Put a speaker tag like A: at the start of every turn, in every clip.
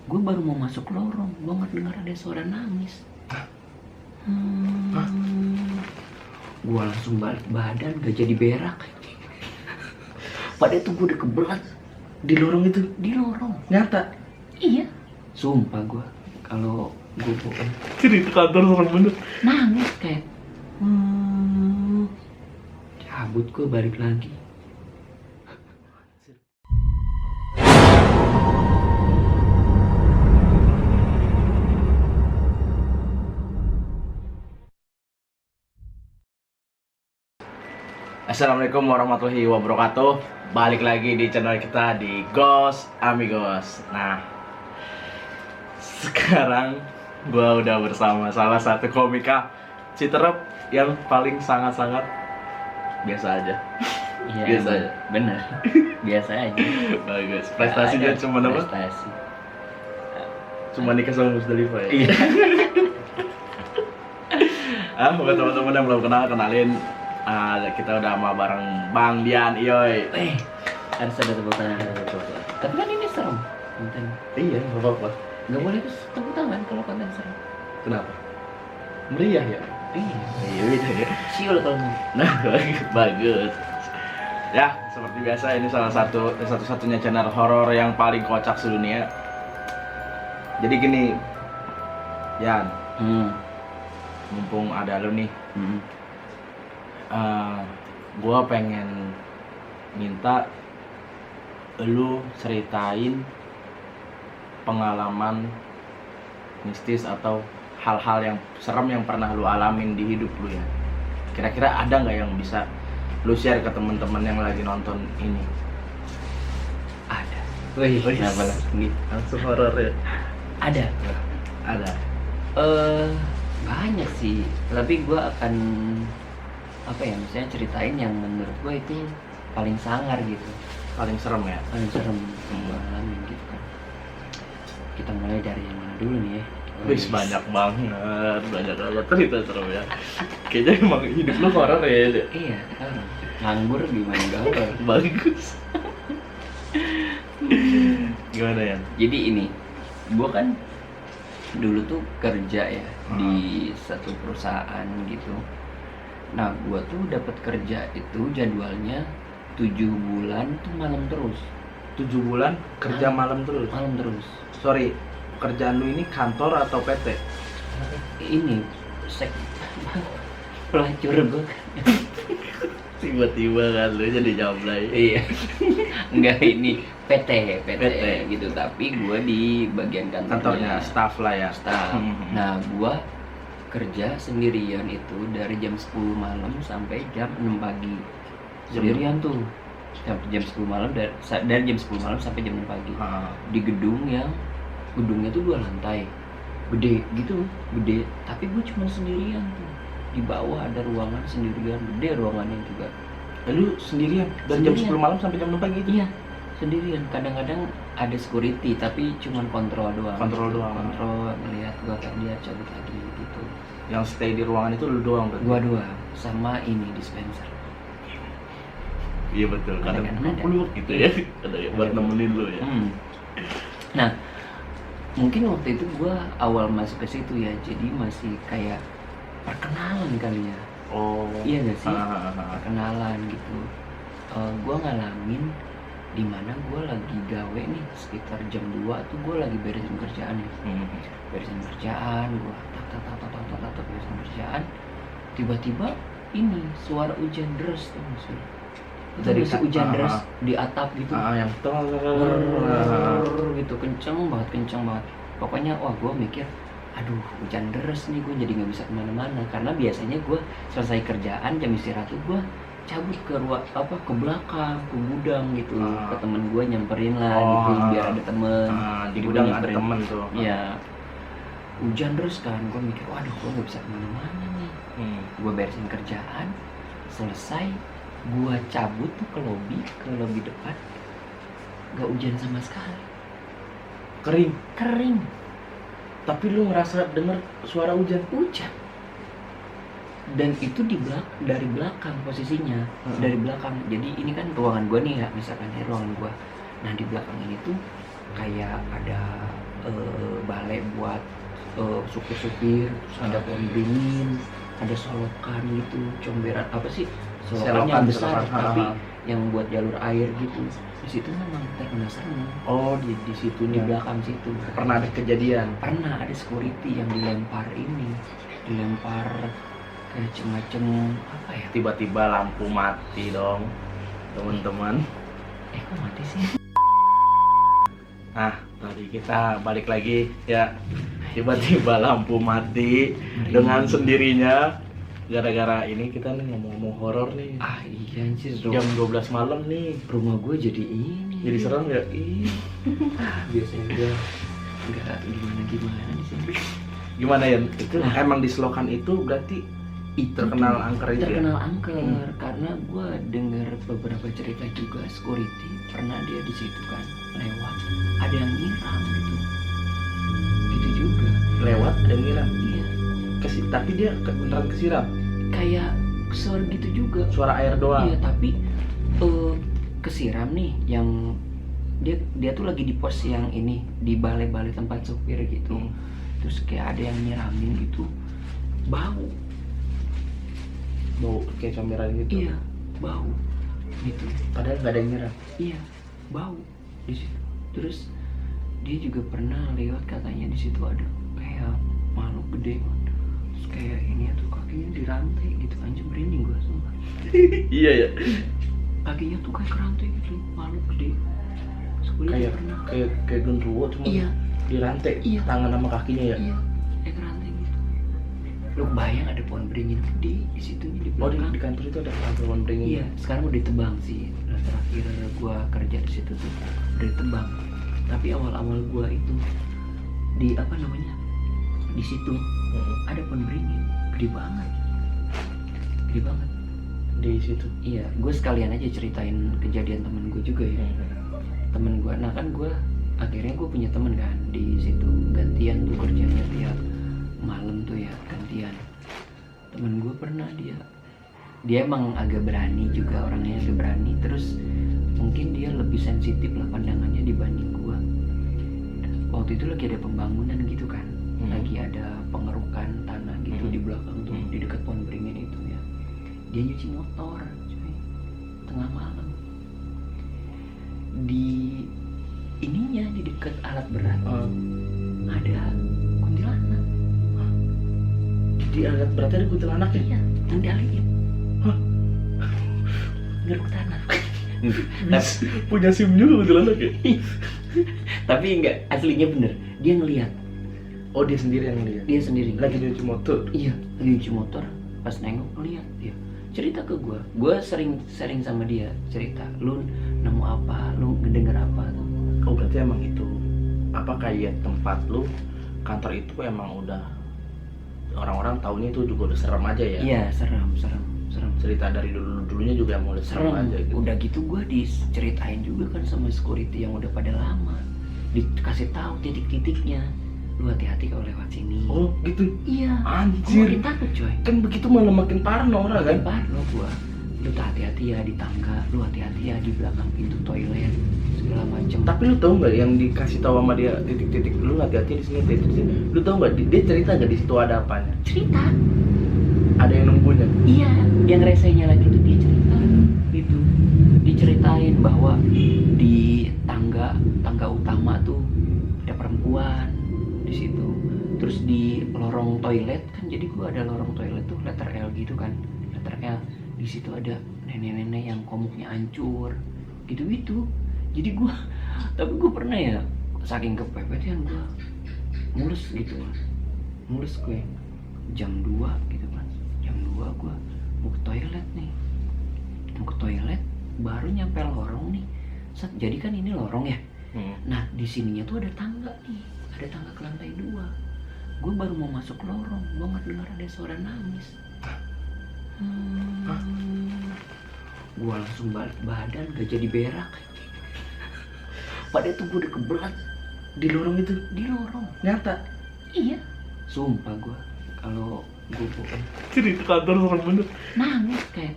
A: Gue baru mau masuk lorong, gue nggak dengar ada suara nangis. Gue langsung balik badan, gak jadi berak. Padahal itu gue udah kebelet
B: Di lorong itu?
A: di lorong.
B: Nyata?
A: Iya, sumpah gue kalau gue bohong
B: Cerita kantor serem bener.
A: nangis kayak cabut, gue balik lagi.
B: Assalamualaikum warahmatullahi wabarakatuh. Balik lagi di channel kita di Ghost Amigos. Nah, sekarang gua udah bersama salah satu komika Citerep yang paling sangat-sangat biasa aja.
A: Iya,
B: Biasa
A: emang.
B: aja.
A: Bener. Biasa aja.
B: Bagus. Prestasinya
A: Nggak ada
B: cuma apa?
A: prestasi.
B: Cuma nikah sama Musdalifah ya.
A: Iya.
B: Buat teman-teman yang belum kenal, kenalin. Kita udah sama bareng Bang Dian Iyoy.
A: Harus ada tepuk tangan, ada tepuk tangan. Tapi kan ini serem konten.
B: Iya, nggak apa-apa.
A: Gak boleh tepuk tangan kalau konten serem.
B: Kenapa? Meriah ya?
A: Iya.
B: Iya, beda ya.
A: Siul kalau mau.
B: Nah, bagus. Ya, seperti biasa ini salah satu-satunya channel horor yang paling kocak sedunia. Jadi gini, Yan, mumpung ada lu nih, gue pengen minta lu ceritain pengalaman mistis atau hal-hal yang serem yang pernah lu alamin di hidup lu ya. Kira-kira ada nggak yang bisa lu share ke teman-teman yang lagi nonton ini?
A: Ada. Wih, kenapa langsung gitu?
B: Langsung horor ya?
A: Ada.
B: Ada.
A: Banyak sih. Tapi gue akan misalnya ceritain yang menurut gue itu paling sangar gitu,
B: Paling serem ya?
A: paling serem yang gue alamin gitu kan. Kita mulai dari yang mana dulu nih ya?
B: Wis banyak banget cerita serem ya. Kayaknya emang hidup lu horor ya.
A: Iya, sekarang nganggur gimana gak horor.
B: Bagus. Gimana ya?
A: Jadi ini, gue kan dulu tuh kerja ya di satu perusahaan gitu. Nah, gue tuh dapat kerja itu jadwalnya 7 bulan tuh malam terus.
B: 7 bulan kerja malam terus.
A: Malam terus.
B: Sorry, kerjaan lu ini kantor atau PT?
A: Ini pelacur gue.
B: Tiba-tiba kan lu jadi nyablay.
A: Iya. Enggak, ini PT
B: PT.
A: gitu, tapi gue di bagian
B: Kantornya staff lah ya.
A: staff. Nah, gue kerja sendirian itu dari jam 10 malam sampai jam 6 pagi. Sendirian tuh. Jam 10 malam dari jam 10 malam sampai jam 6 pagi. Di gedungnya tuh 2 lantai. Gede gitu, gede. Tapi gue cuma sendirian tuh. Di bawah ada ruangan sendirian, gede ruangannya juga.
B: Lu sendirian dari jam
A: Sendirian.
B: 10 malam sampai jam 6 pagi itu?
A: Iya, sendirian. Kadang-kadang ada security tapi cuman kontrol doang.
B: Kontrol doang.
A: Kontrol, ngeliat gua dia cabut lagi gitu.
B: Yang stay di ruangan itu lu doang berarti?
A: Gua doang sama ini dispenser.
B: Iya betul, kadang
A: Ada.
B: peluk gitu ya. Kadang buat nemenin lu ya.
A: Nah, mungkin waktu itu gua awal masuk ke situ ya, jadi masih kayak perkenalan kali ya.
B: Oh.
A: Iya gak sih?
B: Ah.
A: Perkenalan gitu. Gua ngalamin dimana gue lagi gawe nih sekitar jam 2 tuh gue lagi beresin kerjaan ya. Beresin kerjaan, gue tak beresin kerjaan. Tiba-tiba ini suara hujan deras tuh maksudnya. Itu
B: Dari
A: masih hujan deras di atap gitu.
B: Yang
A: Gitu kenceng banget. Pokoknya wah gue mikir, aduh hujan deras nih, gue jadi nggak bisa kemana-mana karena biasanya gue selesai kerjaan jam istirahat tuh gue cabut ke ke belakang, ke gudang gitu, ke temen gue nyamperin lah gitu biar ada temen.
B: Di gudang ada temen tuh.
A: Iya. Hujan terus kan, gue mikir, waduh gue nggak bisa kemana-mana nih. Gue beresin kerjaan, selesai, gue cabut tuh ke lobi depan, nggak hujan sama sekali. Kering.
B: Tapi lu ngerasa denger suara hujan?
A: Dan itu dari belakang posisinya. Dari belakang. Jadi ini kan ruangan gue nih ya, misalkan ini ruangan gue. Nah di belakang ini tuh kayak ada balai buat supir-supir, terus ada pohon beringin, ada solokan gitu, comberan apa sih, solokan yang besar tapi yang buat jalur air gitu. Di situ memang terkena serem.
B: Oh, di
A: Di
B: situnya
A: belakang situ
B: pernah ada kejadian.
A: pernah ada security yang dilempar kayak semacam apa ya,
B: Tiba-tiba lampu mati dong, teman-teman.
A: kok mati sih.
B: Nah, tadi kita balik lagi ya. Tiba-tiba lampu mati dengan sendirinya. Gara-gara ini kita nih ngomong-ngomong horor nih.
A: Iya anjir,
B: Jam 12 malam nih.
A: rumah gue jadi ini.
B: Jadi serem ya?
A: Iya. Biasanya gue nggak gimana di sini.
B: Gimana ya? Itu
A: Nah.
B: emang di selokan itu berarti terkenal
A: tuh,
B: angker itu ya?
A: terkenal angker karena gue dengar beberapa cerita juga security pernah dia di situ kan lewat, ada yang nyiram gitu juga.
B: Lewat dan nyiram.
A: Iya,
B: Tapi dia beneran kesiram.
A: kayak suara gitu juga.
B: Suara air doang.
A: Iya, tapi kesiram nih yang dia tuh lagi di pos yang ini di balai-balai tempat supir gitu. Terus kayak ada yang nyiramin gitu, bau.
B: Bau kayak comberan gitu.
A: Iya, bau gitu.
B: Padahal nggak ada yang nyiram.
A: Iya, bau di situ. Terus dia juga pernah lewat, katanya di situ ada kayak makhluk gede, terus kayak ini tuh kakinya dirantai gitu, anjir merinding gua sumpah.
B: Iya ya.
A: Kakinya tuh kayak kerantai gitu, makhluk gede. Terus gua liat
B: Kayak
A: pernah.
B: kayak genderuwo cuma
A: Iya,
B: dirantai
A: Iya.
B: tangan sama kakinya ya.
A: iya, kayak kerantai gitu. Lu bayang ada pohon beringin gede di situnya di
B: Oh,
A: belakang.
B: di kantor itu ada pohon beringin.
A: Iya, sekarang udah ditebang sih. Nah, terakhir gua kerja di situ tuh udah ditebang. Tapi awal-awal gua itu di apa namanya? Di situ ada pohon beringin, gede banget. Gede banget.
B: Di situ.
A: Iya, gue sekalian aja ceritain kejadian temen gue juga ya. Temen gue, nah kan gue akhirnya gue punya temen kan di situ, gantian tuh kerjanya tiap malam tuh ya, gantian. Temen gue pernah dia emang agak berani juga, orangnya agak berani, terus mungkin dia lebih sensitif lah pandangannya dibanding gue. Waktu itu lagi ada pembangunan gitu kan, lagi ada pengerukan tanah gitu di belakang tuh, di dekat pohon beringin itu ya. Dia nyuci motor, cuy, tengah malam. Di ininya, di dekat alat berat ada kuntilanak.
B: Di alat beratnya ada kuntilanak ya?
A: Iya, ngendaliin.
B: Hah?
A: Ngeruk tanah.
B: Punya SIM juga kuntilanak ya?
A: Tapi enggak, aslinya bener. Dia ngelihat,
B: Oh, dia sendiri yang lihat.
A: dia sendiri.
B: Lagi nyuci motor.
A: Iya, lagi nyuci motor. Pas nengok ngeliat dia. Cerita ke gue sering sama dia cerita, lu nemu apa, lu ngedenger apa tuh.
B: Oh, berarti emang itu apa kayak tempat lu, kantor itu emang udah orang-orang taunya itu juga udah serem aja ya?
A: Iya, serem.
B: Cerita dari dulunya juga emang udah serem aja gitu.
A: Udah gitu gue diceritain juga kan sama security yang udah pada lama, dikasih tahu titik-titiknya, lu hati-hati kalau lewat sini.
B: Oh, gitu.
A: Iya,
B: Anjir.
A: gue makin takut coy.
B: Kan begitu malah makin parno orang kan?
A: Makin parno gue. Lu hati-hati ya di tangga, lu hati-hati ya di belakang pintu toilet, segala macem.
B: Tapi lu tahu nggak yang dikasih tahu sama dia titik-titik, lu hati-hati di sini, titik di sini. Lu tahu nggak dia cerita nggak di situ ada apanya?
A: Cerita.
B: Ada yang nunggunya.
A: Iya, yang resenya lagi tuh dia cerita gitu. Diceritain bahwa di tangga utama tuh ada perempuan di situ. Terus di lorong toilet kan, jadi gua ada lorong toilet tuh letter L gitu kan. Letter L, di situ ada nenek-nenek yang komuknya hancur. Gitu-gitu. Jadi tapi gua pernah ya saking kepepetan gua mulus gitu. Mulus gue jam 2 gitu kan. Jam 2 gua mau ke toilet nih. Mau ke toilet baru nyampe lorong nih. Jadi kan ini lorong ya. Nah, di sininya tuh ada tangga nih. Ada tangga ke lantai 2. Gue baru mau masuk lorong, gue nggak dengar ada suara nangis. Gue langsung balik badan, gak jadi berak. Padahal tuh gue udah kebelat
B: Di lorong itu
A: di lorong.
B: nyata.
A: Iya. Sumpah gue, kalau gue bohong,
B: Cerita kantor serem bener.
A: nangis kayak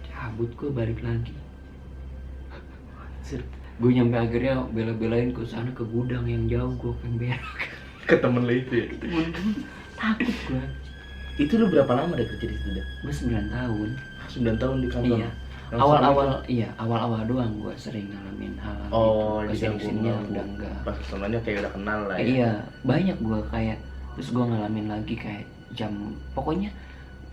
A: cabut, gue balik lagi.
B: Anjir.
A: Gue nyampe akhirnya bela-belain ke sana ke gudang yang jauh, gue pengen berak.
B: Ke temen lo itu ya?
A: Takut gue.
B: Itu lu berapa lama deh kerja di situ dah?
A: Gue 9 tahun.
B: 9 tahun di kantor.
A: Iya.
B: Yang
A: Awal-awal doang gue sering ngalamin hal
B: di
A: sini-sininya udah enggak.
B: Pas kesananya kayak udah kenal lah ya.
A: Iya, banyak gue kayak terus gue ngalamin lagi kayak jam, pokoknya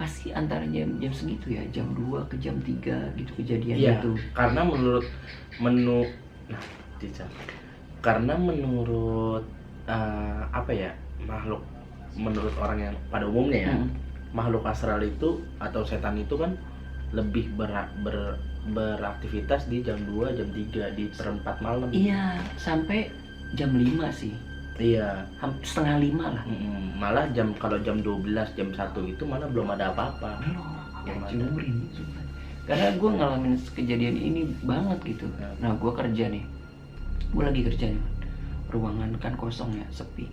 A: pasti antara jam segitu ya, jam 2 ke jam 3 gitu kejadian
B: Iya,
A: itu.
B: karena menurut karena menurut apa ya, makhluk, menurut orang yang pada umumnya ya, makhluk astral itu atau setan itu kan lebih beraktivitas di jam 2, jam 3, di seperempat malam.
A: Iya, sampai jam 5 sih.
B: Iya,
A: setengah 5 lah.
B: Malah kalau jam 12, jam 1 itu malah belum ada apa-apa.
A: Curin, karena gue ngalamin kejadian ini banget gitu. Nah gue kerja nih, gue lagi kerja nih, ruangan kan kosong ya, sepi.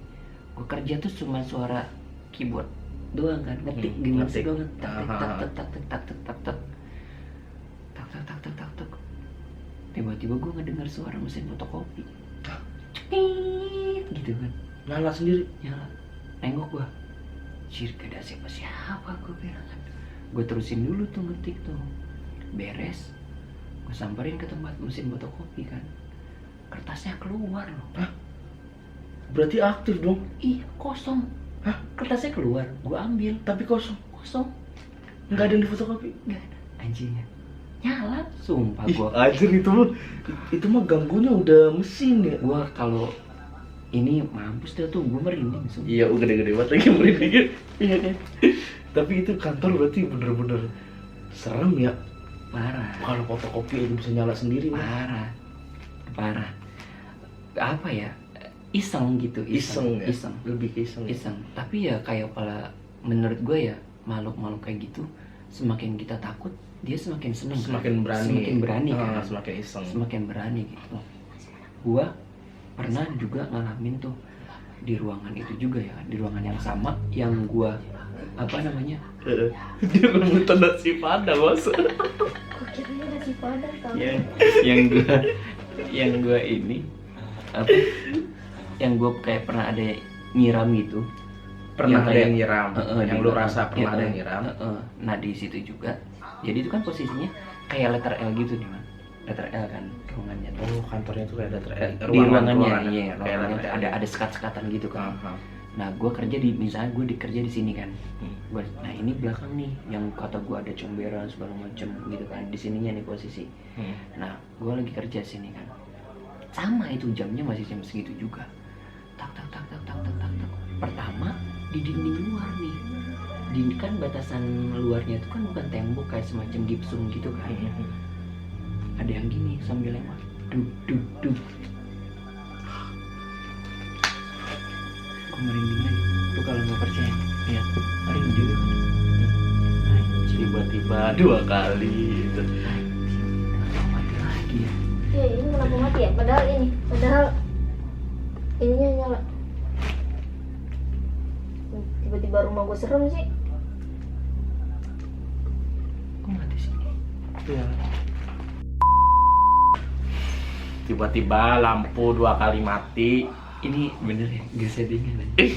A: Gue kerja tuh cuma suara keyboard doang kan, ngetik gini doang, tak. Tiba-tiba gue ngedengar suara mesin fotokopi, gitu kan,
B: Nyala sendiri.
A: Nengok gue, cir gak ada siapa-siapa, gue bilang kan. Gue terusin dulu tuh ngetik tuh, beres, gue samperin ke tempat mesin fotokopi kan, kertasnya keluar loh.
B: Hah? Berarti aktif dong?
A: Iya, kosong.
B: Hah?
A: Kertasnya keluar, gue ambil,
B: Tapi kosong? Nggak ada yang difotokopi?
A: nggak ada, anjingnya nyala, sumpah
B: Ih,
A: gue.
B: anjir, itu mah ganggunya udah mesin ya.
A: Gue kalau ini mampus dah tuh, gue merinding sumpah.
B: Iya, gede-gede banget lagi merinding. Iya kan? Tapi itu kantor berarti bener-bener serem ya.
A: Parah.
B: Kalau fotokopi aja bisa nyala sendiri nih.
A: Parah. Apa ya? Iseng gitu.
B: Iseng.
A: Lebih iseng. Tapi ya kayak menurut gue ya, makhluk-makhluk kayak gitu, semakin kita takut, dia semakin seneng.
B: Semakin berani kan. Semakin iseng.
A: Semakin berani gitu. Gua pernah juga ngalamin tuh di ruangan itu juga ya, di ruangan yang sama yang gua
B: dia rebutan nasi padang, Bos.
C: Kok kiranya nasi padang tau?
A: yang gua ini apa? Yang gua kayak pernah ada nyiram gitu.
B: Pernah ada yang
A: nyiram.
B: Yang lu rasa pernah ada yang nyiram.
A: Nah di situ juga. Jadi itu kan posisinya kayak letter L gitu nih, Man. Letter L kan ruangannya.
B: Oh, kantornya tuh kayak letter L.
A: Di ruangannya, iya,
B: kayak letter L.
A: ada sekat-sekatan gitu kan. Nah, gue kerja misalnya gue kerja di sini kan. Nah ini belakang nih, yang kata gue ada comberan segala macam gitu kan. Di sininya nih posisi. Nah, gue lagi kerja sini kan. Sama itu jamnya masih jam segitu juga. Tak. Pertama di dinding luar nih. Kan batasan luarnya itu kan bukan tembok, kayak semacam gipsum gitu kan. Ada yang gini sambil lewat. Duk. Gue merinding lagi. Lu kalau nggak percaya, lihat, merinding.
B: Tiba-tiba 2 kali itu.
A: Mati lagi ya.
C: Iya, ini kenapa mati ya? Padahal ininya nyala. Tiba-tiba rumah gue serem sih.
A: Kok mati sih?
B: Iya. Tiba-tiba lampu 2 kali mati.
A: Ini bener ya, gak settingan aja.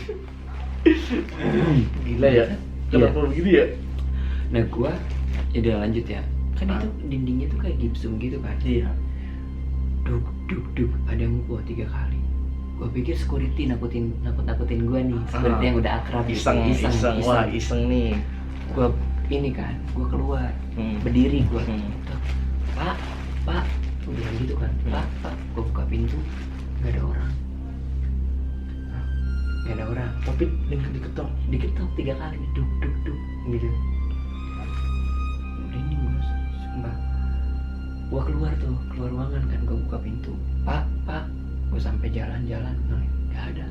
B: Gila ya. Kenapa begini ya?
A: Nah gua, ya udah lanjut ya. Kan itu dindingnya tuh kayak gipsum gitu kan.
B: Iya.
A: Duk. Ada yang gua 3 kali. Gua pikir security nakut-nakutin gua nih. Security yang udah akrab.
B: Iseng. Wah, iseng nih.
A: Gua ini kan, gua keluar. Berdiri gua. Pak. Gua bilang gitu kan. Pak. Gua buka pintu. Gak ada orang.
B: Tapi diketok
A: 3 kali. Duk gitu. Merinding bos, sumpah. Gua keluar ruangan kan, gua buka pintu. Pak. Gua sampai jalan-jalan, gak ada.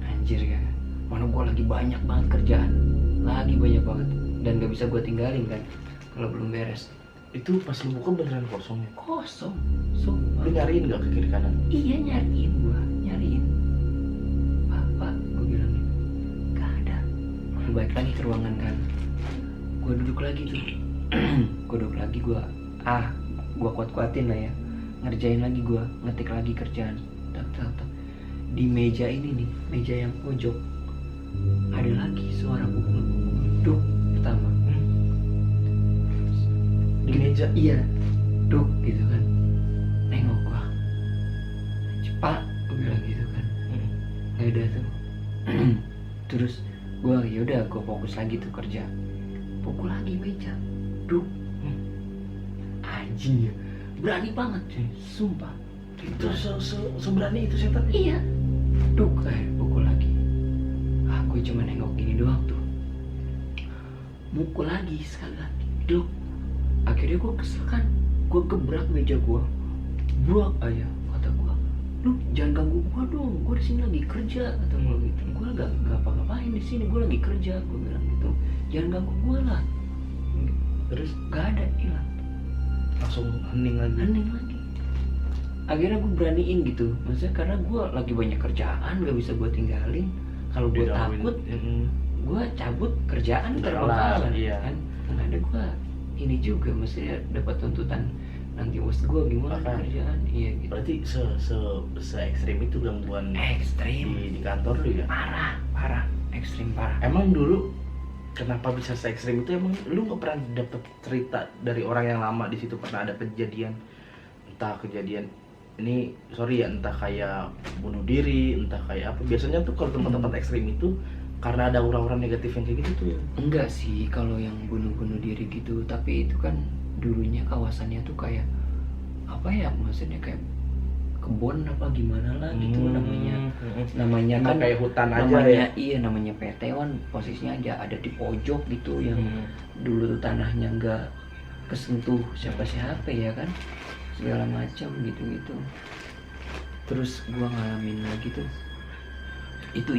A: Anjir kan. Mana gua lagi banyak banget kerjaan. Dan gak bisa gua tinggalin kan kalau belum beres.
B: Itu pas lu buka beneran kosong ya?
A: Kosong. Sumpah.
B: Lu nyariin gak ke kiri kanan?
A: Iya, nyariin. Pak, gue bilang gitu. Gak ada. Gue balik lagi ke ruangan kan. Gue duduk lagi tuh. Gue kuat-kuatin lah ya. ngerjain lagi gue, ngetik lagi kerjaan. Tak. Di meja ini nih, meja yang pojok ada lagi suara pukul. Duk pertama.
B: Di meja.
A: Iya. Duk gitu kan. Nengok gue. Cepat, gue bilang gitu kan. Nggak ada tuh. Terus gue yaudah gue fokus lagi tuh kerja. Pukul lagi meja. Duk. Anjing ya. Berani banget cuy, sumpah.
B: Itu seberani itu setan.
A: Iya. Duk, pukul lagi. Gue cuma nengok gini doang tuh. Mukul lagi sekali lagi. Duk. Akhirnya gue kesel kan. Gue gebrak meja gue. Buak aja kata gue. Lu jangan ganggu gue dong. Gue di sini lagi kerja kata gue gitu. Gue gak apa-apain di sini. Gue lagi kerja. Gue bilang gitu. Jangan ganggu gue lah.
B: Terus
A: Gak ada, hilang.
B: langsung hening lagi.
A: Akhirnya gue beraniin gitu. Maksudnya karena gue lagi banyak kerjaan, gak bisa gue tinggalin. Kalau gue takut, gue cabut kerjaan
B: Kelar,
A: terlalu
B: iya.
A: kan. Karena ada gue ini juga mesti dapat tuntutan nanti bos gue gimana
B: Bahkan.
A: kerjaan. Iya gitu.
B: Berarti se ekstrim itu gangguan
A: Ekstrim.
B: di kantor lu ya?
A: Parah, ekstrim parah.
B: Emang dulu kenapa bisa se ekstrim itu? Emang lu nggak pernah dapet cerita dari orang yang lama di situ, pernah ada kejadian, entah kejadian ini sorry ya, entah kayak bunuh diri, entah kayak apa. Biasanya tuh kalau tempat-tempat ekstrim itu karena ada orang-orang negatif yang kayak gitu tuh ya.
A: Enggak sih kalau yang bunuh diri gitu, tapi itu kan dulunya kawasannya tuh kayak apa ya, maksudnya kayak kebun apa gimana lah gitu namanya
B: Emang
A: kan
B: kayak hutan aja
A: namanya
B: ya.
A: iya namanya PT kan posisinya aja ada di pojok gitu yang dulu tuh tanahnya nggak kesentuh siapa-siapa ya kan, segala macam gitu. Terus gua ngalamin lagi tuh itu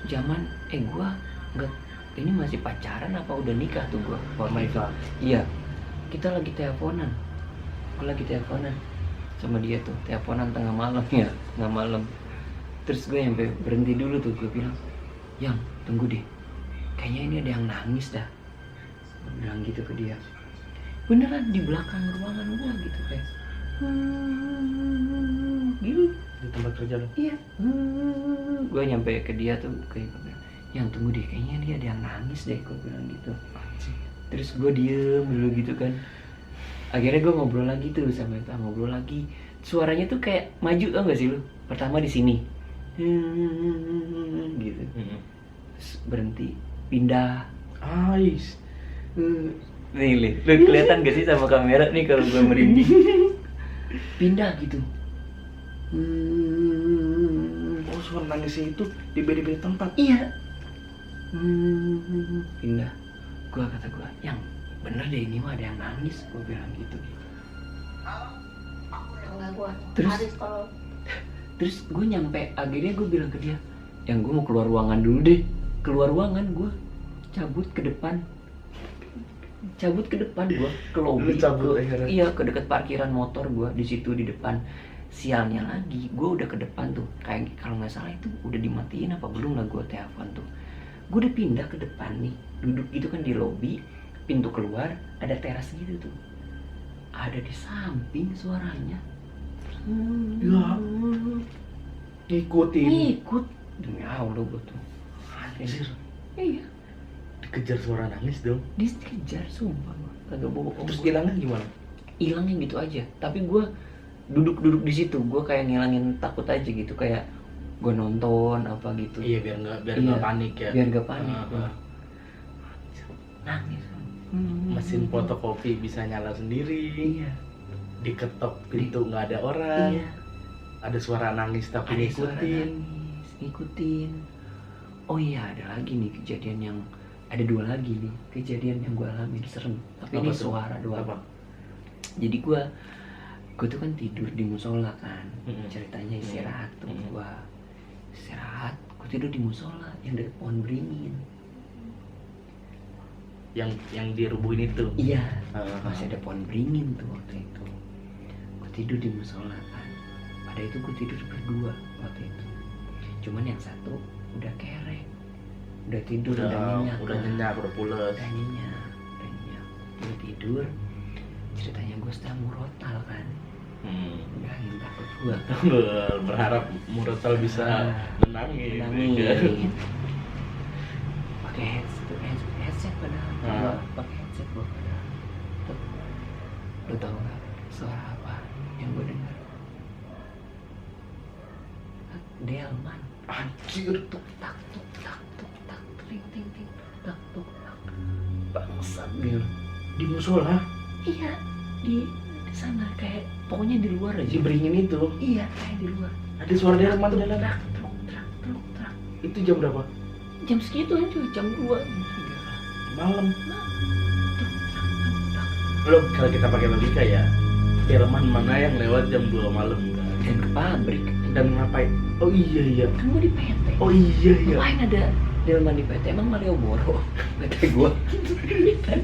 A: zaman gua nggak, ini masih pacaran apa udah nikah tuh gua waktu itu. Iya, kita lagi teleponan, gua lagi teleponan sama dia tuh, teleponan tengah malam. Terus gue sampai berhenti dulu tuh, gue bilang, "Yang, tunggu deh, kayaknya ini ada yang nangis dah." Gue bilang gitu ke dia. Beneran di belakang ruangan gue gitu kayak gitu
B: Di tempat kerja lu.
A: iya. Gue nyampe ke dia tuh kayak gue bilang, "Yang, tunggu deh, kayaknya dia ada yang nangis deh," gue bilang gitu. Terus gue diem dulu gitu kan. Akhirnya gue ngobrol lagi tuh sama itu, ngobrol lagi. Suaranya tuh kayak maju, tau gak sih lu? Pertama di sini, gitu. Terus berhenti, pindah.
B: Ais.
A: Nih, lu kelihatan gak sih sama kamera nih kalau gue merinding? Pindah gitu.
B: Oh, suara nangisnya itu di beda-beda tempat.
A: Iya. Pindah. Kata gue, "Yang bener deh ini mah ada yang nangis," gue bilang gitu.
C: Enggak gua.
A: Terus?
C: Haris kalau
A: Terus gue nyampe, akhirnya gue bilang ke dia, "Yang gue mau keluar ruangan dulu deh." Keluar ruangan gue, cabut ke depan gue ke lobi.
B: Lu cabut akhirnya?
A: Iya, ke dekat parkiran motor gue di situ di depan. Sialnya lagi, gue udah ke depan tuh, kayak kalau nggak salah itu udah dimatiin apa belum lah, gue telepon tuh. Gue udah pindah ke depan nih, duduk gitu kan di lobi, pintu keluar ada teras gitu tuh, ada di samping suaranya.
B: Ya. Ngikutin.
A: Ikut demi Allah gue tuh.
B: Anjir.
A: Iya,
B: Dikejar suara nangis dong.
A: dikejar sumpah gue, kagak bohong.
B: Terus hilangnya gimana?
A: Hilangnya gitu aja, tapi gue duduk di situ, gue kayak ngilangin takut aja gitu, kayak gue nonton apa gitu.
B: Iya, biar nggak panik ya.
A: Biar nggak panik. Gua nangis.
B: Mesin fotokopi bisa nyala sendiri.
A: Iya.
B: Diketok pintu nggak ada orang.
A: Iya.
B: Ada suara nangis tapi
A: Ada suara
B: ngikutin.
A: nangis, ngikutin. Oh iya, ada lagi nih kejadian yang ada dua lagi nih kejadian yang gue alamin serem. Tapi
B: Apa
A: ini
B: tuh?
A: suara doang.
B: Apa?
A: Jadi gue tuh kan tidur di musola kan.
B: Mm-mm.
A: Ceritanya istirahat tuh.
B: Mm-mm.
A: Gue istirahat, gue tidur di musola yang dekat pohon beringin.
B: Yang dirubuhin itu.
A: Iya,
B: Heeh.
A: masih ada pohon beringin tuh waktu itu. Gue tidur di musola kan. Pada itu gue tidur berdua waktu itu. Cuman yang satu udah kerek, udah tidur, udah nyenyak,
B: udah pules.
A: udah nyenyak. Gue tidur, ceritanya gue sedang murotal kan, ngilangin takut gue.
B: Berharap murotal bisa nenangin.
A: Pakai headset padahal gua pakai headset gue padahal. Tuh, lu tau gak suara apa yang gue dengar? Delman.
B: Anjir,
A: Tuk tak ting ting ting tak tuk tak. Bangsat Bil.
B: di musola
A: Iya, di sana kayak pokoknya di luar aja.
B: diberingin itu
A: Iya, kayak di luar.
B: ada suara delman di dalam.
A: Truk.
B: Itu jam berapa?
A: Jam segitu aja, jam 2.
B: Malam. Lo kalau kita pakai logika ya, delman mana yang lewat jam 2 malam kan?
A: Dan ke pabrik.
B: Dan ngapain? Oh iya.
A: Kan gue di PT.
B: Oh iya.
A: Ngapain ada delman di PT? Emang Malioboro? PT gue. Kan?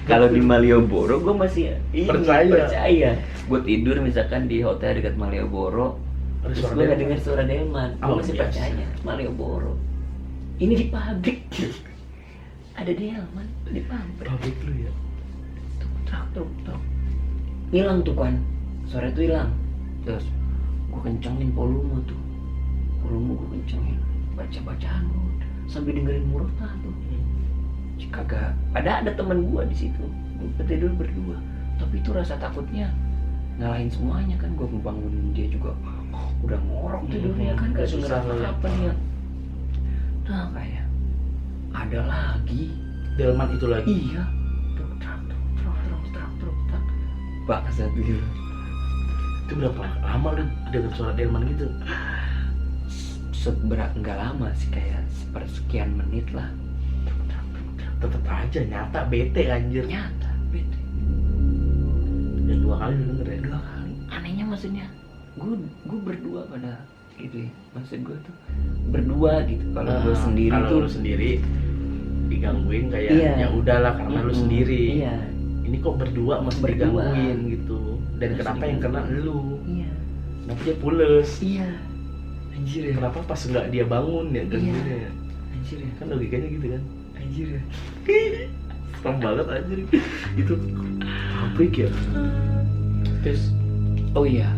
A: Kalau di Malioboro gue masih percaya. Gue tidur misalkan di hotel dekat Malioboro,
B: Ada
A: terus
B: suara
A: gue nggak
B: delman.
A: dengar suara delman. Gue
B: Oh,
A: masih
B: biasa.
A: percaya Malioboro. Ini di pabrik. Ada delman di pabrik.
B: Pabrik lu ya.
A: Truk. Hilang tuh kan. Sore itu hilang. Terus gue kencengin volume tuh. Volume gue kencengin. Baca-bacaan gue sambil dengerin Murota tuh. Kagak. Ada teman gue di situ. Gue tidur berdua. Tapi itu rasa takutnya ngalahin semuanya kan. Gue ngebangunin dia juga. Udah ngorok tidurnya kan. Gak
B: Susah
A: denger apa nih. Nah kayak ada lagi.
B: Delman itu lagi.
A: Iya. Truk. Bangsat gitu.
B: Itu berapa lama lu dengar suara delman gitu?
A: Nggak lama sih, kayak sepersekian menit lah.
B: Tetep aja nyata bete anjir.
A: Nyata bete.
B: Dan 2 kali lu denger ya?
A: 2 kali. Anehnya maksudnya gue berdua pada gitu ya. Maksud gue tuh berdua gitu. Kalau gue sendiri
B: kalau
A: tuh
B: lu sendiri digangguin kayak
A: Iya.
B: ya udahlah karena lu sendiri.
A: Iya.
B: Ini kok berdua masih
A: Berdua.
B: digangguin gitu. Dan
A: Masih
B: kenapa yang kena lu?
A: Iya.
B: Kenapa dia pules?
A: Iya. Anjir ya.
B: Kenapa pas nggak dia bangun ya gangguinnya ya?
A: Anjir ya.
B: Kan logikanya gitu kan.
A: Anjir ya.
B: Serem banget anjir. Itu pabrik ya.
A: Terus oh iya.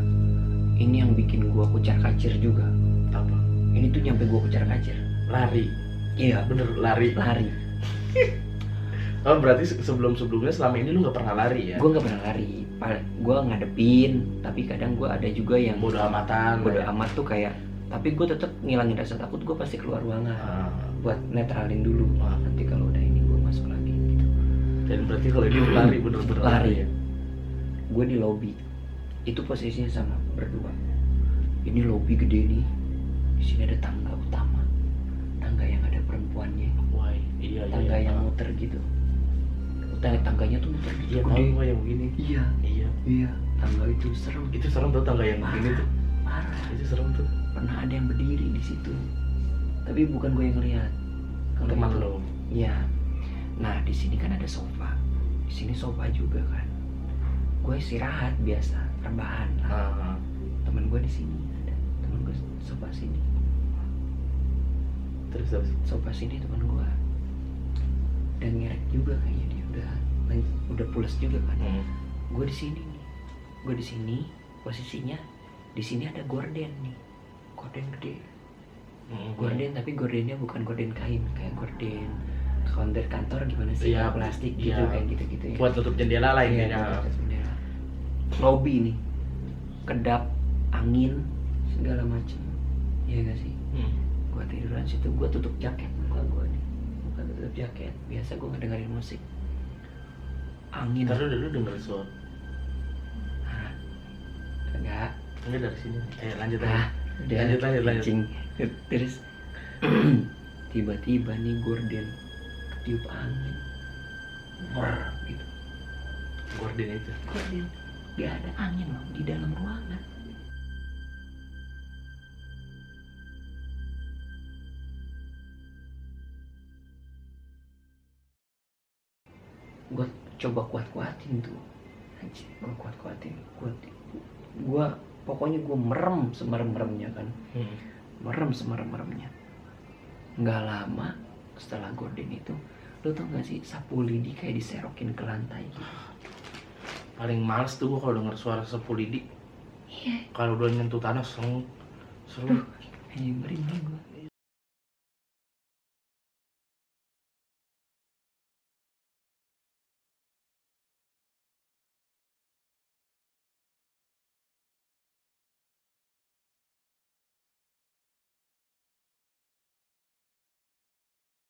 A: Ini yang bikin gua kucar-kacir juga.
B: Apa?
A: Ini tuh nyampe gua kucar-kacir.
B: Lari.
A: Iya,
B: Bener lari. Oh berarti sebelumnya selama ini lu nggak pernah lari ya?
A: Gue nggak pernah lari. Gue ngadepin, tapi kadang gue ada juga yang
B: Bodo amatan.
A: bodo
B: ya?
A: amat tuh kayak. Tapi gue tetap ngilangin rasa takut. Gue pasti keluar ruangan
B: Ah.
A: buat netralin dulu. Nanti kalau udah ini gue masuk lagi. Gitu.
B: Dan berarti kalau ini lari bener-bener
A: Lari.
B: ya?
A: Gue di lobby. Itu posisinya sama berdua. Ini lobby gede nih. Di sini ada tangga utama. Tangga yang ada perempuannya.
B: Wah iya.
A: Tangga yang muter gitu. Tangganya tuh muter gitu.
B: Iya tahu gua yang begini.
A: Iya.
B: Iya.
A: Tangga itu serem.
B: Itu serem tuh tangga yang begini tuh.
A: Parah.
B: Itu serem tuh.
A: Pernah ada yang berdiri di situ, tapi bukan gue yang lihat. Kalau
B: Teman
A: itu-
B: lo.
A: Iya. Nah di sini kan ada sofa, di sini sofa juga kan. Gue istirahat biasa, rebahan lah.
B: Ah.
A: Temen gue di sini ada, temen gue sofa sini,
B: Terus
A: sofa sini temen gue. Dan ngerek juga kayaknya dia udah pulas juga kan. Gue di sini nih, gue di sini posisinya di sini ada gorden nih, gorden gede. Gorden tapi gordennya bukan gorden kain, kayak gorden counter kantor gimana sih,
B: Iya,
A: plastik gitu
B: iya.
A: kayak gitu ya.
B: buat tutup jendela lah
A: Iya,
B: intinya.
A: buat tutup jendela. Lobby nih, kedap, angin, segala macam. Iya gak sih? Gua tiduran situ, gua tutup jaket muka gua nih, muka tutup jaket. Biasa gua ngedengerin musik. Angin.
B: Ntar lu denger suara.
A: Hah? Enggak.
B: Enggak dari sini. Lanjut
A: Ah,
B: aja.
A: udah
B: Lanjut.
A: kencing. Terus tiba-tiba nih gorden ketiup angin. Brr, gitu.
B: Gorden itu.
A: Gorden gak ada angin loh di dalam ruangan. Gue coba kuat-kuatin tuh. Anjir, gue kuat-kuatin. Gue pokoknya gue merem semerem-meremnya kan. Merem semerem-meremnya. Nggak lama setelah gorden itu, lo tau gak sih sapu lidi kayak diserokin ke lantai gitu.
B: Paling males tuh gua kalau denger suara sapu lidi.
A: Iya.
B: Kalau udah nyentuh tanah seru.
A: Anjing merinding gua.